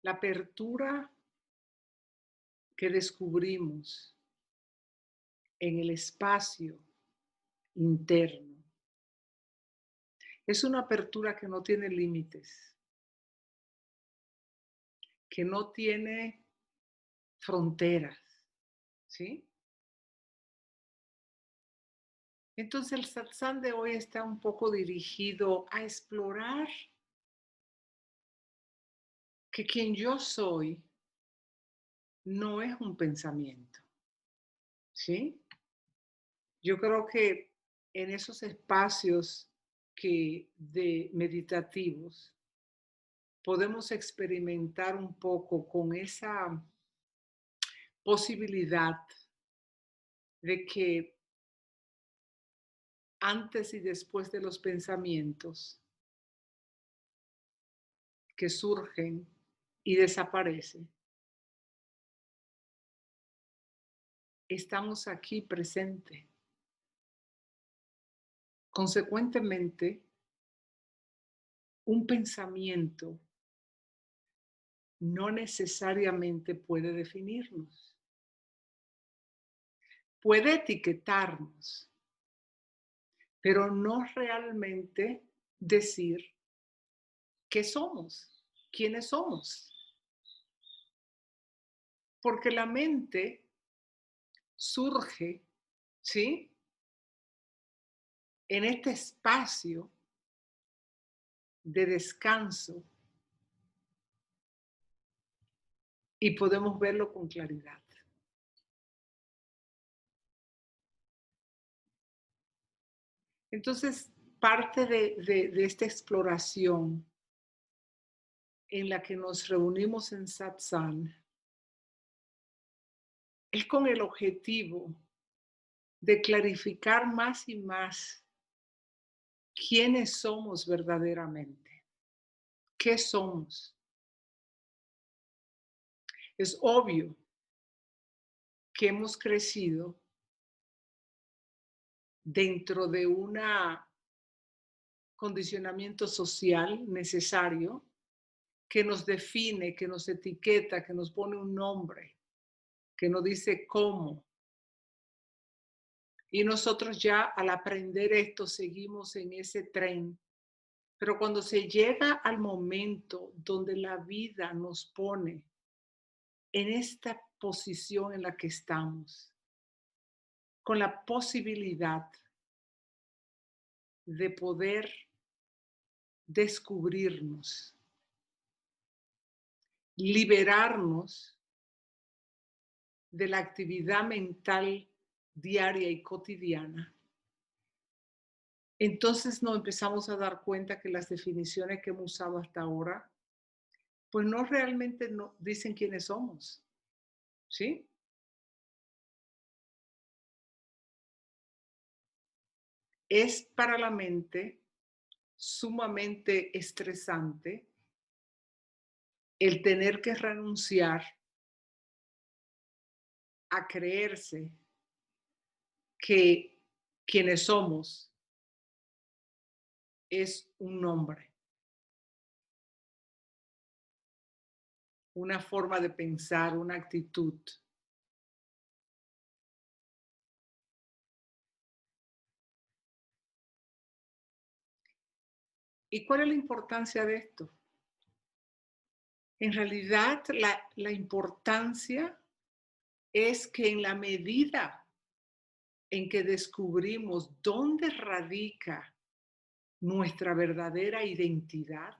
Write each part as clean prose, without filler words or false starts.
La apertura que descubrimos en el espacio interno es una apertura que no tiene límites, que no tiene fronteras, ¿sí? Entonces el satsang de hoy está un poco dirigido a explorar que quien yo soy no es un pensamiento, ¿sí? Yo creo que en esos espacios de meditativos podemos experimentar un poco con esa posibilidad de que antes y después de los pensamientos que surgen y desaparecen, estamos aquí presentes. Consecuentemente, un pensamiento no necesariamente puede definirnos, puede etiquetarnos, pero no realmente decir qué somos, quiénes somos. Porque la mente surge, ¿sí? En este espacio de descanso y podemos verlo con claridad. Entonces, parte de esta exploración en la que nos reunimos en satsang es con el objetivo de clarificar más y más quiénes somos verdaderamente, qué somos. Es obvio que hemos crecido dentro de un condicionamiento social necesario que nos define, que nos etiqueta, que nos pone un nombre, que nos dice cómo. Y nosotros ya al aprender esto seguimos en ese tren. Pero cuando se llega al momento donde la vida nos pone en esta posición en la que estamos, con la posibilidad de poder descubrirnos, liberarnos de la actividad mental diaria y cotidiana, entonces nos empezamos a dar cuenta que las definiciones que hemos usado hasta ahora, pues no realmente no dicen quiénes somos, ¿sí? Es para la mente sumamente estresante el tener que renunciar a creerse que quienes somos es un nombre, una forma de pensar, una actitud. ¿Y cuál es la importancia de esto? En realidad, la importancia es que en la medida en que descubrimos dónde radica nuestra verdadera identidad,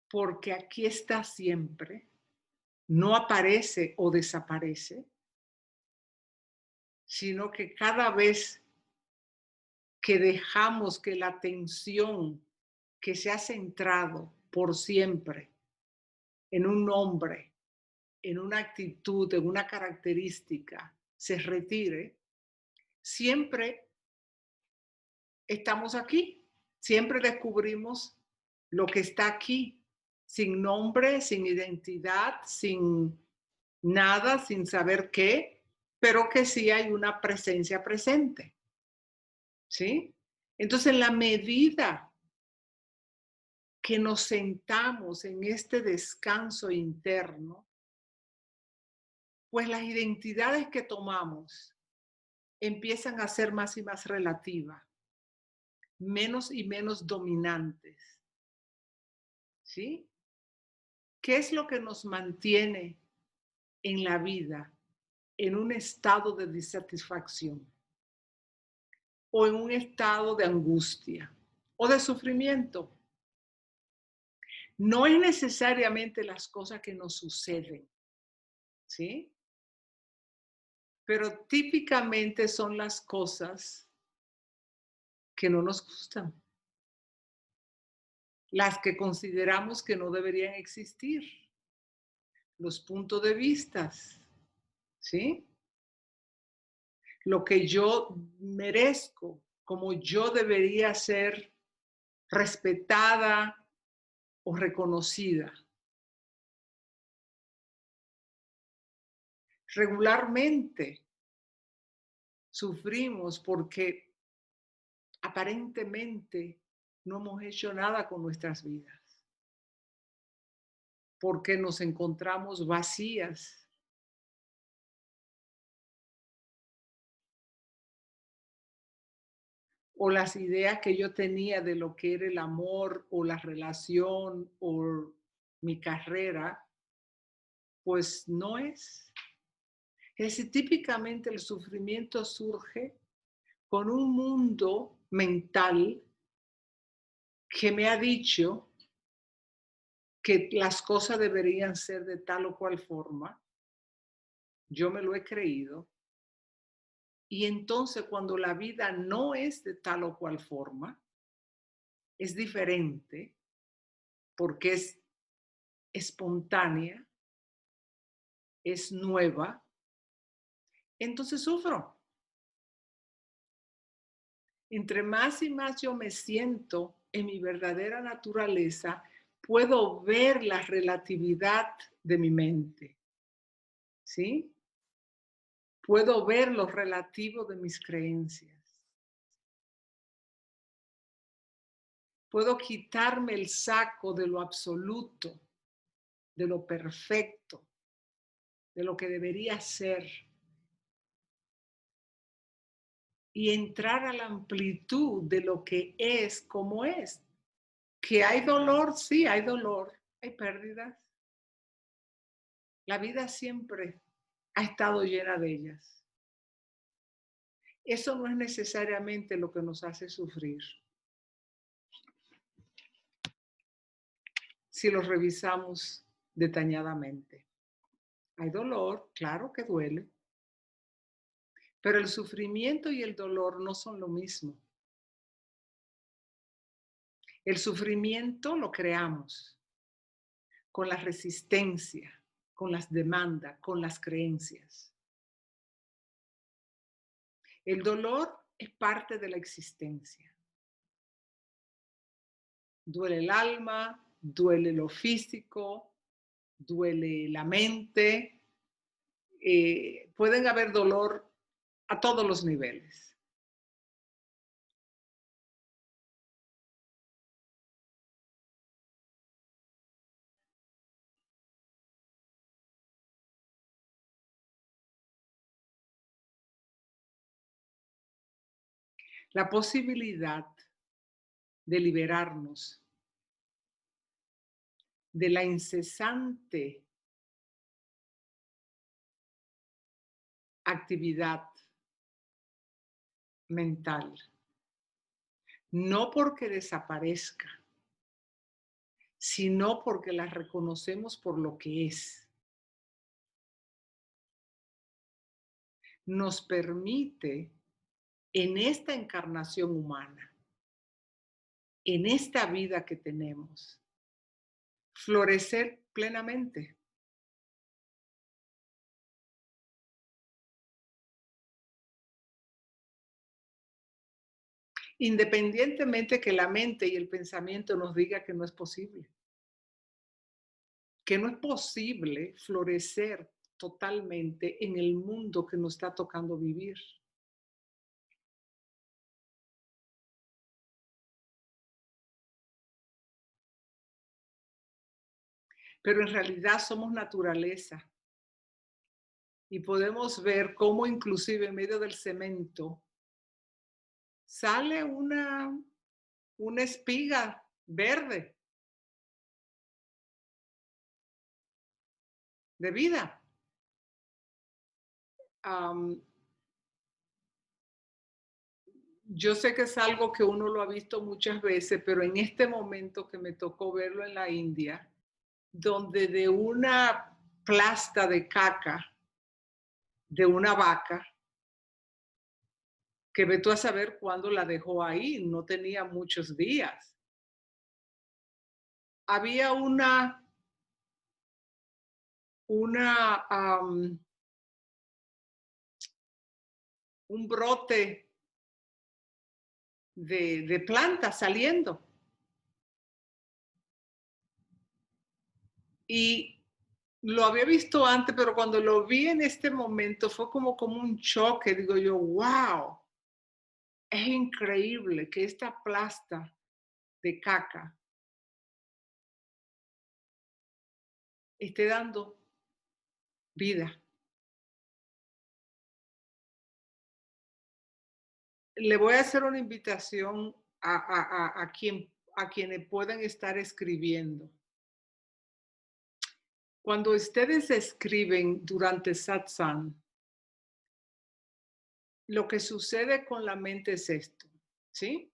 porque aquí está siempre, no aparece o desaparece, sino que cada vez que dejamos que la atención que se ha centrado por siempre en un nombre, en una actitud, en una característica, se retire, siempre estamos aquí, siempre descubrimos lo que está aquí, sin nombre, sin identidad, sin nada, sin saber qué, pero que sí hay una presencia presente, ¿sí? Entonces, en la medida que nos sentamos en este descanso interno, pues las identidades que tomamos empiezan a ser más y más relativas, menos y menos dominantes, ¿sí? ¿Qué es lo que nos mantiene en la vida en un estado de disatisfacción o en un estado de angustia o de sufrimiento? No es necesariamente las cosas que nos suceden, ¿sí? Pero típicamente son las cosas que no nos gustan, las que consideramos que no deberían existir, los puntos de vista, ¿sí? Lo que yo merezco, como yo debería ser respetada o reconocida. Regularmente sufrimos porque aparentemente no hemos hecho nada con nuestras vidas, porque nos encontramos vacías. O las ideas que yo tenía de lo que era el amor o la relación o mi carrera, pues no es. Es decir, típicamente el sufrimiento surge con un mundo mental que me ha dicho que las cosas deberían ser de tal o cual forma. Yo me lo he creído. Y entonces cuando la vida no es de tal o cual forma, es diferente porque es espontánea, es nueva, entonces sufro. Entre más y más yo me siento en mi verdadera naturaleza, puedo ver la relatividad de mi mente, ¿sí? Puedo ver lo relativo de mis creencias. Puedo quitarme el saco de lo absoluto, de lo perfecto, de lo que debería ser y entrar a la amplitud de lo que es como es. Que hay dolor, sí, hay dolor, hay pérdidas. La vida siempre ha estado llena de ellas. Eso no es necesariamente lo que nos hace sufrir. Si lo revisamos detalladamente. Hay dolor, claro que duele, pero el sufrimiento y el dolor no son lo mismo. El sufrimiento lo creamos con la resistencia, con las demandas, con las creencias. El dolor es parte de la existencia. Duele el alma, duele lo físico, duele la mente. Pueden haber dolor a todos los niveles. La posibilidad de liberarnos de la incesante actividad mental, no porque desaparezca, sino porque la reconocemos por lo que es. Nos permite en esta encarnación humana, en esta vida que tenemos, florecer plenamente. Independientemente que la mente y el pensamiento nos diga que no es posible. Que no es posible florecer totalmente en el mundo que nos está tocando vivir. pero en realidad somos naturaleza. Y podemos ver cómo inclusive en medio del cemento sale una espiga verde de vida. Am, yo sé que es algo que uno lo ha visto muchas veces, pero en este momento que me tocó verlo en la India, donde de una plasta de caca de una vaca, que ve tú a saber cuándo la dejó ahí, no tenía muchos días. Había una un brote de planta saliendo. Y lo había visto antes, pero cuando lo vi en este momento fue como un choque. Digo yo, wow, es increíble que esta plasta de caca esté dando vida. Le voy a hacer una invitación a quienes puedan estar escribiendo. Cuando ustedes escriben durante satsang, lo que sucede con la mente es esto, ¿sí?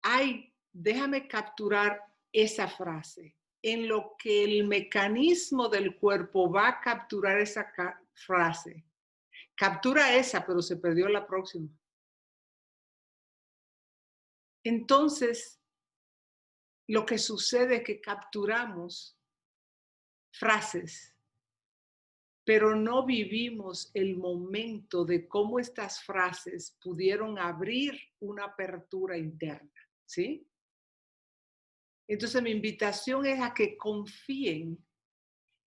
Ay, déjame capturar esa frase. En lo que el mecanismo del cuerpo va a capturar esa frase. Captura esa, pero se perdió la próxima. Entonces, lo que sucede es que capturamos frases, pero no vivimos el momento de cómo estas frases pudieron abrir una apertura interna, ¿sí? Entonces mi invitación es a que confíen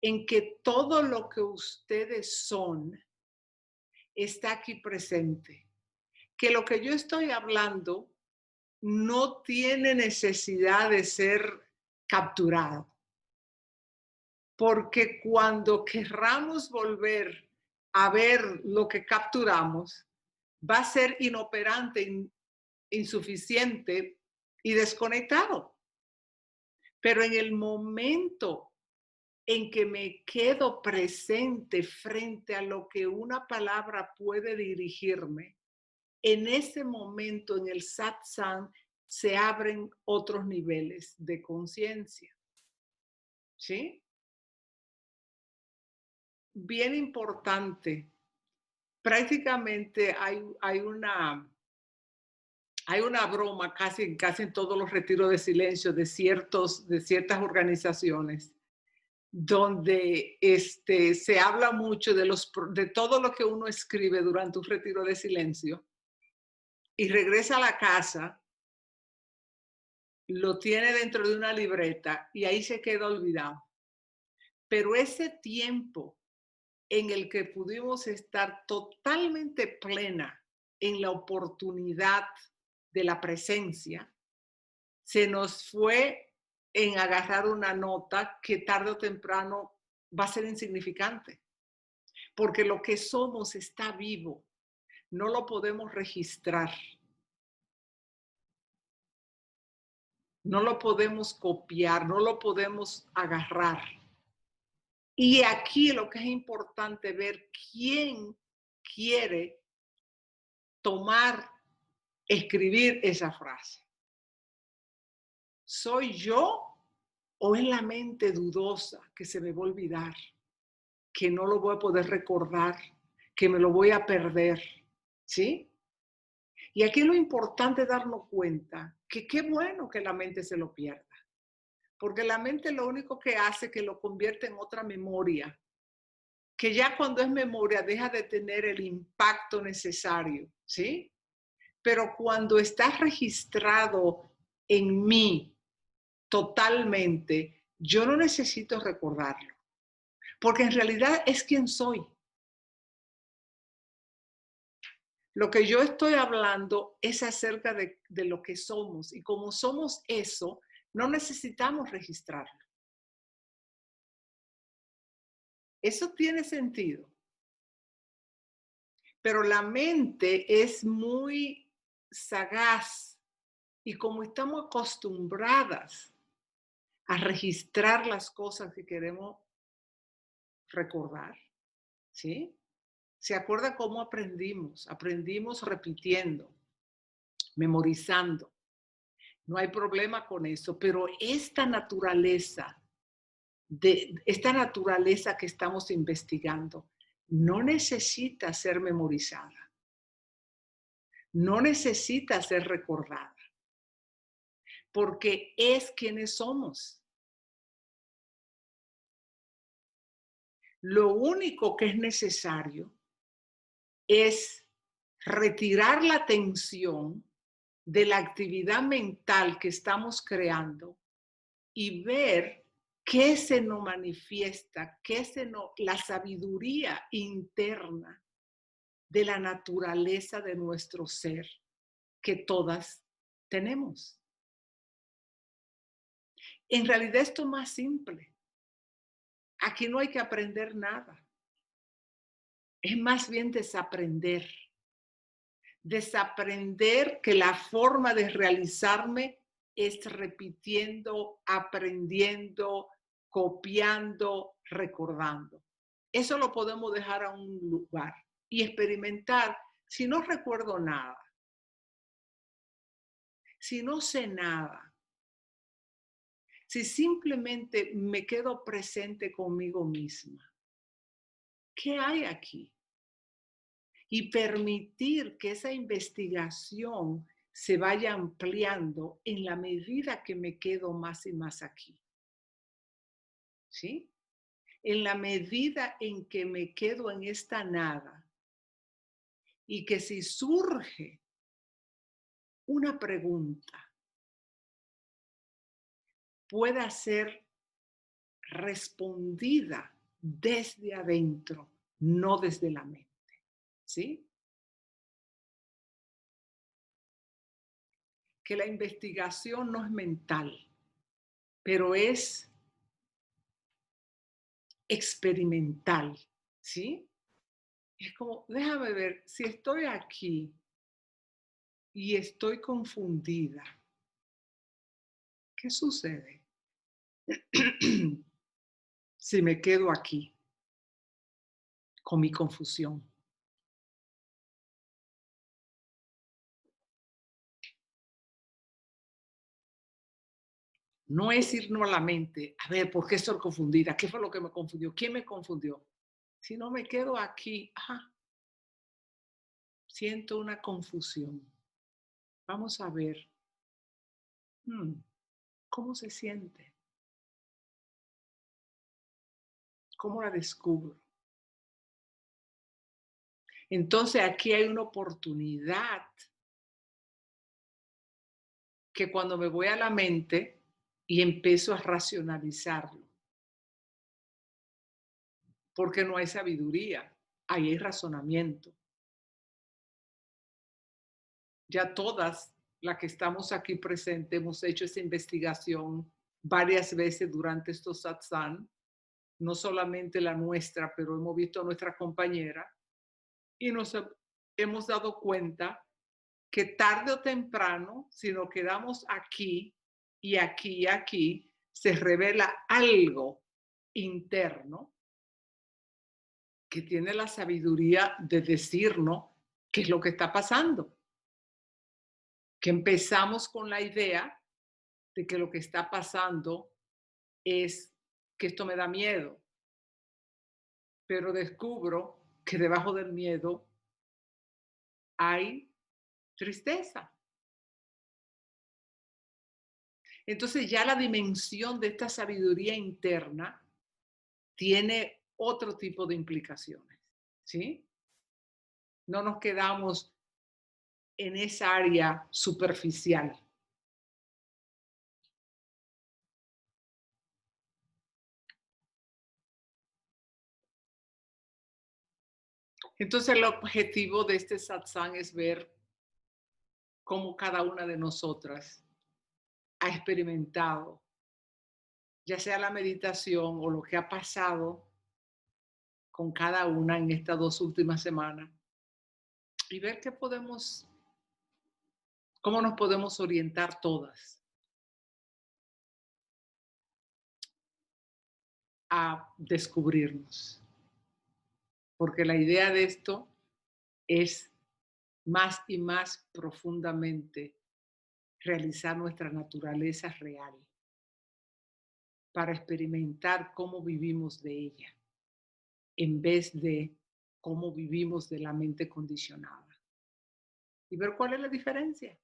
en que todo lo que ustedes son está aquí presente, que lo que yo estoy hablando no tiene necesidad de ser capturado, porque cuando querramos volver a ver lo que capturamos, va a ser inoperante, insuficiente y desconectado. Pero en el momento en que me quedo presente frente a lo que una palabra puede dirigirme, en ese momento en el satsang se abren otros niveles de conciencia. ¿Sí? Bien importante. Prácticamente hay una broma casi en todos los retiros de silencio de ciertas organizaciones donde se habla mucho de todo lo que uno escribe durante un retiro de silencio y regresa a la casa, lo tiene dentro de una libreta y ahí se queda olvidado. Pero ese tiempo en el que pudimos estar totalmente plena en la oportunidad de la presencia, se nos fue en agarrar una nota que tarde o temprano va a ser insignificante, porque lo que somos está vivo, no lo podemos registrar, no lo podemos copiar, no lo podemos agarrar. Y aquí lo que es importante ver quién quiere tomar, escribir esa frase. ¿Soy yo o es la mente dudosa que se me va a olvidar, que no lo voy a poder recordar, que me lo voy a perder? ¿Sí? Y aquí lo importante es darnos cuenta que qué bueno que la mente se lo pierda, porque la mente lo único que hace es que lo convierte en otra memoria, que ya cuando es memoria deja de tener el impacto necesario, ¿sí? Pero cuando está registrado en mí totalmente, yo no necesito recordarlo, porque en realidad es quien soy. Lo que yo estoy hablando es acerca de lo que somos, y como somos eso, no necesitamos registrarlo. Eso tiene sentido. Pero la mente es muy sagaz y como estamos acostumbradas a registrar las cosas que queremos recordar, ¿sí? ¿Se acuerda cómo aprendimos? Aprendimos repitiendo, memorizando. No hay problema con eso, pero esta naturaleza que estamos investigando no necesita ser memorizada, no necesita ser recordada, porque es quienes somos. Lo único que es necesario es retirar la tensión de la actividad mental que estamos creando y ver qué se nos manifiesta, la sabiduría interna de la naturaleza de nuestro ser que todas tenemos. En realidad esto es más simple. Aquí no hay que aprender nada. Es más bien desaprender. Desaprender que la forma de realizarme es repitiendo, aprendiendo, copiando, recordando. Eso lo podemos dejar a un lugar y experimentar. Si no recuerdo nada, si no sé nada, si simplemente me quedo presente conmigo misma, ¿qué hay aquí? Y permitir que esa investigación se vaya ampliando en la medida que me quedo más y más aquí. ¿Sí? En la medida en que me quedo en esta nada y que si surge una pregunta pueda ser respondida desde adentro, no desde la mente. ¿Sí? Que la investigación no es mental, pero es experimental. ¿Sí? Es como, déjame ver, si estoy aquí y estoy confundida, ¿qué sucede si me quedo aquí con mi confusión? No es irnos a la mente, a ver, ¿por qué estoy confundida? ¿Qué fue lo que me confundió? ¿Quién me confundió? Si no me quedo aquí, siento una confusión. Vamos a ver, ¿cómo se siente? ¿Cómo la descubro? Entonces aquí hay una oportunidad que cuando me voy a la mente y empiezo a racionalizarlo, porque no hay sabiduría, ahí hay razonamiento. Ya todas las que estamos aquí presentes hemos hecho esa investigación varias veces durante estos satsang, no solamente la nuestra, pero hemos visto a nuestra compañera y nos hemos dado cuenta que tarde o temprano, si nos quedamos aquí y aquí y aquí, se revela algo interno que tiene la sabiduría de decirnos qué es lo que está pasando. Que empezamos con la idea de que lo que está pasando es que esto me da miedo, pero descubro que debajo del miedo hay tristeza. Entonces ya la dimensión de esta sabiduría interna tiene otro tipo de implicaciones, ¿sí? No nos quedamos en esa área superficial. Entonces el objetivo de este satsang es ver cómo cada una de nosotras ha experimentado, ya sea la meditación o lo que ha pasado con cada una en estas 2 últimas semanas y ver qué podemos, cómo nos podemos orientar todas a descubrirnos. Porque la idea de esto es más y más profundamente realizar nuestra naturaleza real para experimentar cómo vivimos de ella, en vez de cómo vivimos de la mente condicionada. Y ver cuál es la diferencia.